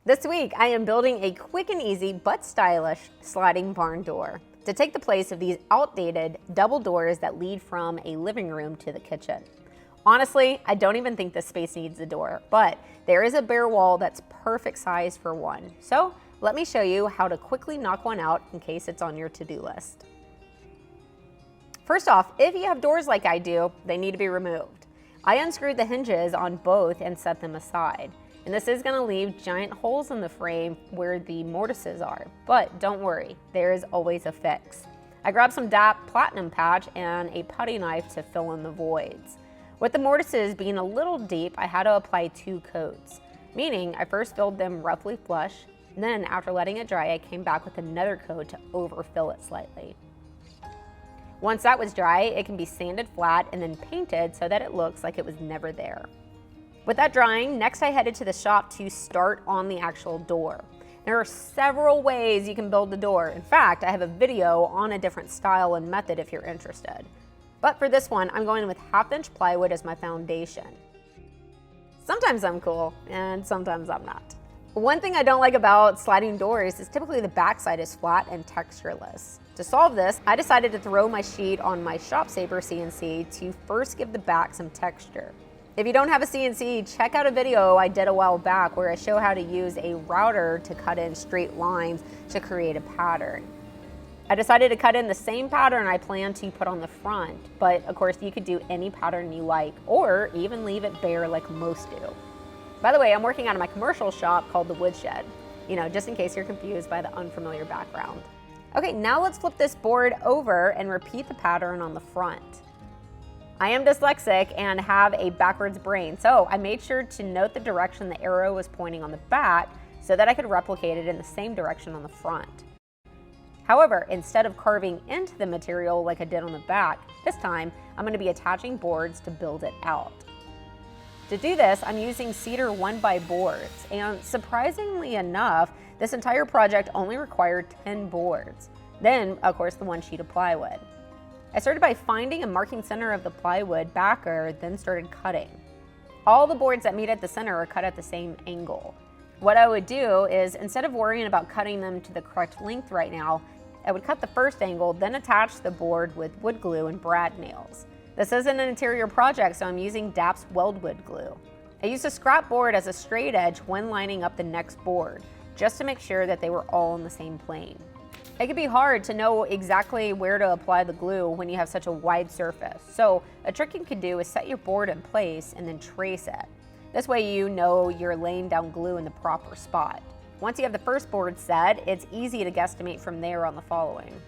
This week, I am building a quick and easy but stylish sliding barn door to take the place of these outdated double doors that lead from a living room to the kitchen. Honestly, I don't even think this space needs a door, but there is a bare wall that's perfect size for one. So let me show you how to quickly knock one out in case it's on your to-do list. First off, if you have doors like I do, they need to be removed. I unscrewed the hinges on both and set them aside. And this is going to leave giant holes in the frame where the mortises are, but don't worry, there is always a fix. I grabbed some DAP platinum patch and a putty knife to fill in the voids. With the mortises being a little deep, I had to apply 2 coats, meaning I first filled them roughly flush, and then after letting it dry, I came back with another coat to overfill it slightly. Once that was dry, it can be sanded flat and then painted so that it looks like it was never there. With that drying, next I headed to the shop to start on the actual door. There are several ways you can build the door. In fact, I have a video on a different style and method if you're interested. But for this one, I'm going with 1/2-inch plywood as my foundation. Sometimes I'm cool, and sometimes I'm not. One thing I don't like about sliding doors is typically the backside is flat and textureless. To solve this, I decided to throw my sheet on my Shop Saver CNC to first give the back some texture. If you don't have a CNC, check out a video I did a while back where I show how to use a router to cut in straight lines to create a pattern. I decided to cut in the same pattern I planned to put on the front, but of course you could do any pattern you like or even leave it bare like most do. By the way, I'm working out of my commercial shop called The Woodshed, just in case you're confused by the unfamiliar background. Okay, now let's flip this board over and repeat the pattern on the front. I am dyslexic and have a backwards brain, so I made sure to note the direction the arrow was pointing on the back so that I could replicate it in the same direction on the front. However, instead of carving into the material like I did on the back, this time I'm going to be attaching boards to build it out. To do this, I'm using cedar 1x boards, and surprisingly enough, this entire project only required 10 boards. Then, of course, the 1 sheet of plywood. I started by finding and marking center of the plywood backer, then started cutting. All the boards that meet at the center are cut at the same angle. What I would do is, instead of worrying about cutting them to the correct length right now, I would cut the first angle, then attach the board with wood glue and brad nails. This isn't an interior project, so I'm using DAP's weldwood glue. I used a scrap board as a straight edge when lining up the next board, just to make sure that they were all on the same plane. It can be hard to know exactly where to apply the glue when you have such a wide surface. So a trick you can do is set your board in place and then trace it. This way you know you're laying down glue in the proper spot. Once you have the first board set, it's easy to guesstimate from there on the following.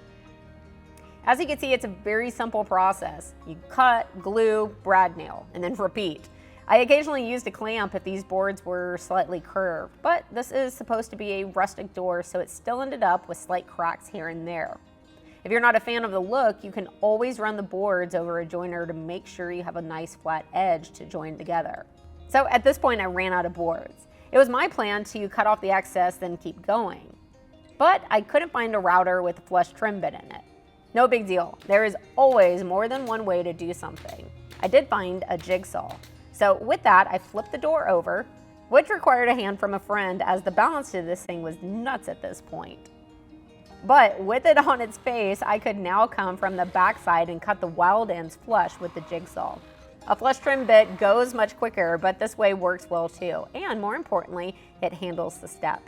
As you can see, it's a very simple process. You cut, glue, brad nail, and then repeat. I occasionally used a clamp if these boards were slightly curved, but this is supposed to be a rustic door, so it still ended up with slight cracks here and there. If you're not a fan of the look, you can always run the boards over a joiner to make sure you have a nice flat edge to join together. So at this point, I ran out of boards. It was my plan to cut off the excess, then keep going. But I couldn't find a router with a flush trim bit in it. No big deal. There is always more than one way to do something. I did find a jigsaw. So with that, I flipped the door over, which required a hand from a friend as the balance to this thing was nuts at this point. But with it on its face, I could now come from the backside and cut the wild ends flush with the jigsaw. A flush trim bit goes much quicker, but this way works well too. And more importantly, it handles the step.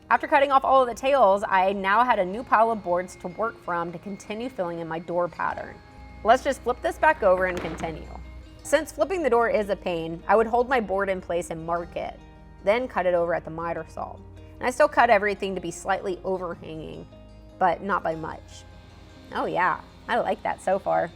After cutting off all of the tails, I now had a new pile of boards to work from to continue filling in my door pattern. Let's just flip this back over and continue. Since flipping the door is a pain, I would hold my board in place and mark it, then cut it over at the miter saw. And I still cut everything to be slightly overhanging, but not by much. Oh yeah, I like that so far.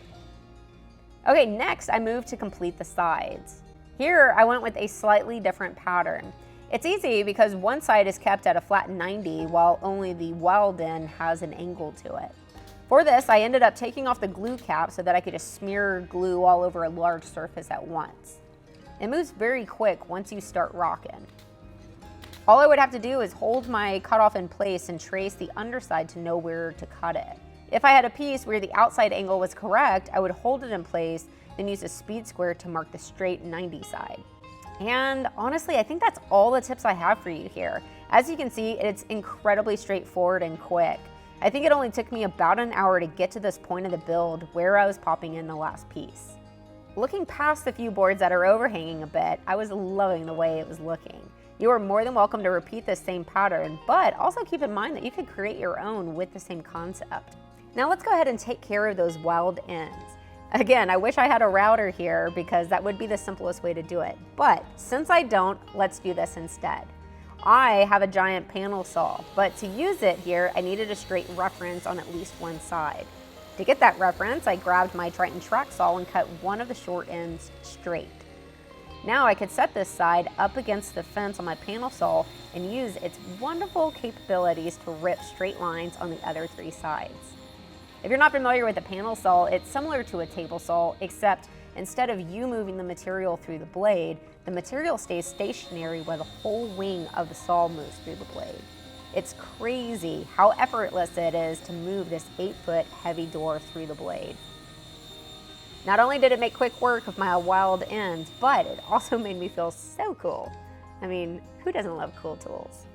Okay, next I moved to complete the sides. Here I went with a slightly different pattern. It's easy because one side is kept at a flat 90 while only the weld end has an angle to it. For this, I ended up taking off the glue cap so that I could just smear glue all over a large surface at once. It moves very quick once you start rocking. All I would have to do is hold my cutoff in place and trace the underside to know where to cut it. If I had a piece where the outside angle was correct, I would hold it in place, then use a speed square to mark the straight 90 side. And honestly, I think that's all the tips I have for you here. As you can see, it's incredibly straightforward and quick. I think it only took me about an hour to get to this point of the build where I was popping in the last piece. Looking past the few boards that are overhanging a bit, I was loving the way it was looking. You are more than welcome to repeat this same pattern, but also keep in mind that you could create your own with the same concept. Now let's go ahead and take care of those weld ends. Again, I wish I had a router here because that would be the simplest way to do it. But since I don't, let's do this instead. I have a giant panel saw, but to use it here, I needed a straight reference on at least one side. To get that reference, I grabbed my Triton track saw and cut one of the short ends straight. Now I could set this side up against the fence on my panel saw and use its wonderful capabilities to rip straight lines on the other three sides. If you're not familiar with a panel saw, it's similar to a table saw, except instead of you moving the material through the blade, the material stays stationary while the whole wing of the saw moves through the blade. It's crazy how effortless it is to move this 8-foot heavy door through the blade. Not only did it make quick work of my wild ends, but it also made me feel so cool. I mean, who doesn't love cool tools?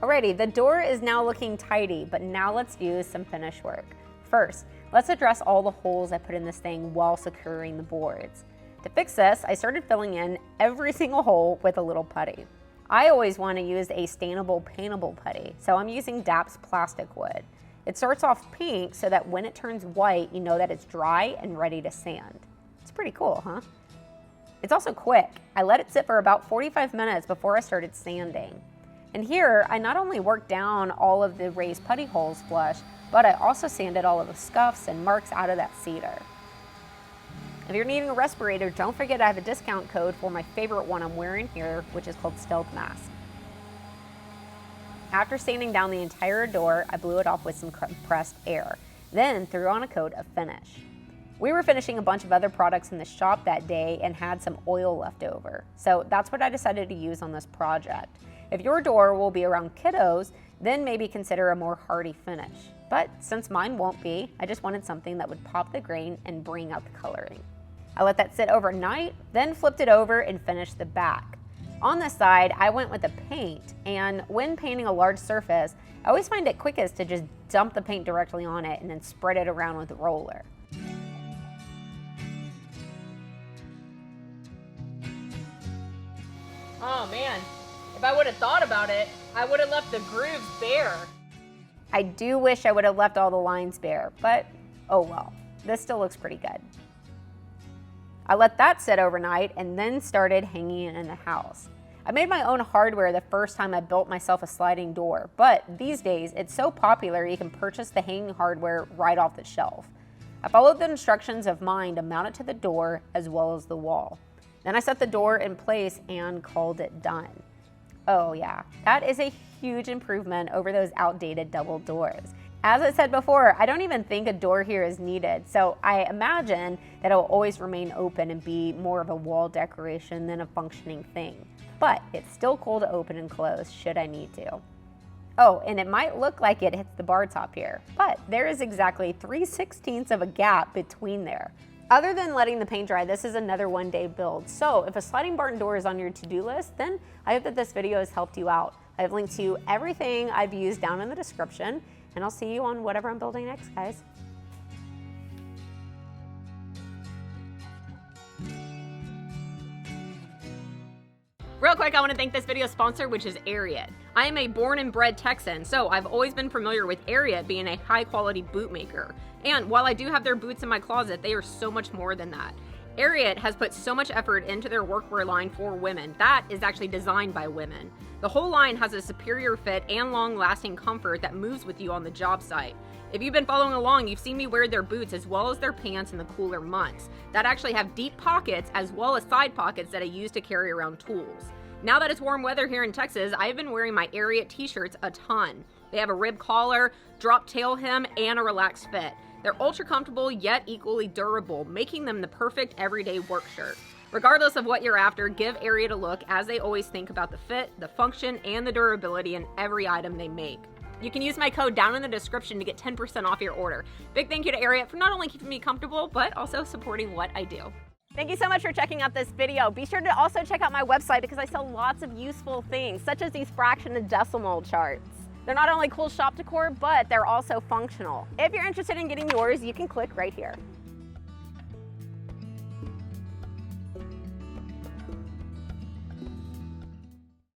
Alrighty, the door is now looking tidy, but now let's do some finish work. First, let's address all the holes I put in this thing while securing the boards. To fix this, I started filling in every single hole with a little putty. I always want to use a stainable, paintable putty, so I'm using DAP's plastic wood. It starts off pink so that when it turns white, you know that it's dry and ready to sand. It's pretty cool, huh? It's also quick. I let it sit for about 45 minutes before I started sanding. And here, I not only worked down all of the raised putty holes flush, but I also sanded all of the scuffs and marks out of that cedar. If you're needing a respirator, don't forget I have a discount code for my favorite one I'm wearing here, which is called Stealth Mask. After sanding down the entire door, I blew it off with some compressed air, then threw on a coat of finish. We were finishing a bunch of other products in the shop that day and had some oil left over, so that's what I decided to use on this project. If your door will be around kiddos, then maybe consider a more hardy finish. But since mine won't be, I just wanted something that would pop the grain and bring out the coloring. I let that sit overnight, then flipped it over and finished the back. On the side, I went with the paint, and when painting a large surface, I always find it quickest to just dump the paint directly on it and then spread it around with a roller. Oh man, if I would have thought about it, I would have left the grooves bare. I do wish I would have left all the lines bare, but oh well, this still looks pretty good. I let that sit overnight and then started hanging it in the house. I made my own hardware the first time I built myself a sliding door, but these days it's so popular you can purchase the hanging hardware right off the shelf. I followed the instructions of mine to mount it to the door as well as the wall. Then I set the door in place and called it done. Oh yeah, that is a huge improvement over those outdated double doors. As I said before, I don't even think a door here is needed, so I imagine that it will always remain open and be more of a wall decoration than a functioning thing. But it's still cool to open and close should I need to. Oh, and it might look like it hits the bar top here, but there is exactly 3/16 of a gap between there. Other than letting the paint dry, this is another one-day build. So if a sliding barn door is on your to-do list, then I hope that this video has helped you out. I've linked to everything I've used down in the description, and I'll see you on whatever I'm building next, guys. Real quick, I want to thank this video sponsor, which is Ariat. I am a born and bred Texan, so I've always been familiar with Ariat being a high quality boot maker. And while I do have their boots in my closet, they are so much more than that. Ariat has put so much effort into their workwear line for women. That is actually designed by women. The whole line has a superior fit and long-lasting comfort that moves with you on the job site. If you've been following along, you've seen me wear their boots as well as their pants in the cooler months that actually have deep pockets as well as side pockets that I use to carry around tools. Now that it's warm weather here in Texas, I've been wearing my Ariat t-shirts a ton. They have a rib collar, drop tail hem, and a relaxed fit. They're ultra comfortable yet equally durable, making them the perfect everyday work shirt. Regardless of what you're after, give Ariat a look as they always think about the fit, the function, and the durability in every item they make. You can use my code down in the description to get 10% off your order. Big thank you to Ariat for not only keeping me comfortable, but also supporting what I do. Thank you so much for checking out this video. Be sure to also check out my website because I sell lots of useful things, such as these fraction and decimal charts. They're not only cool shop decor, but they're also functional. If you're interested in getting yours, you can click right here.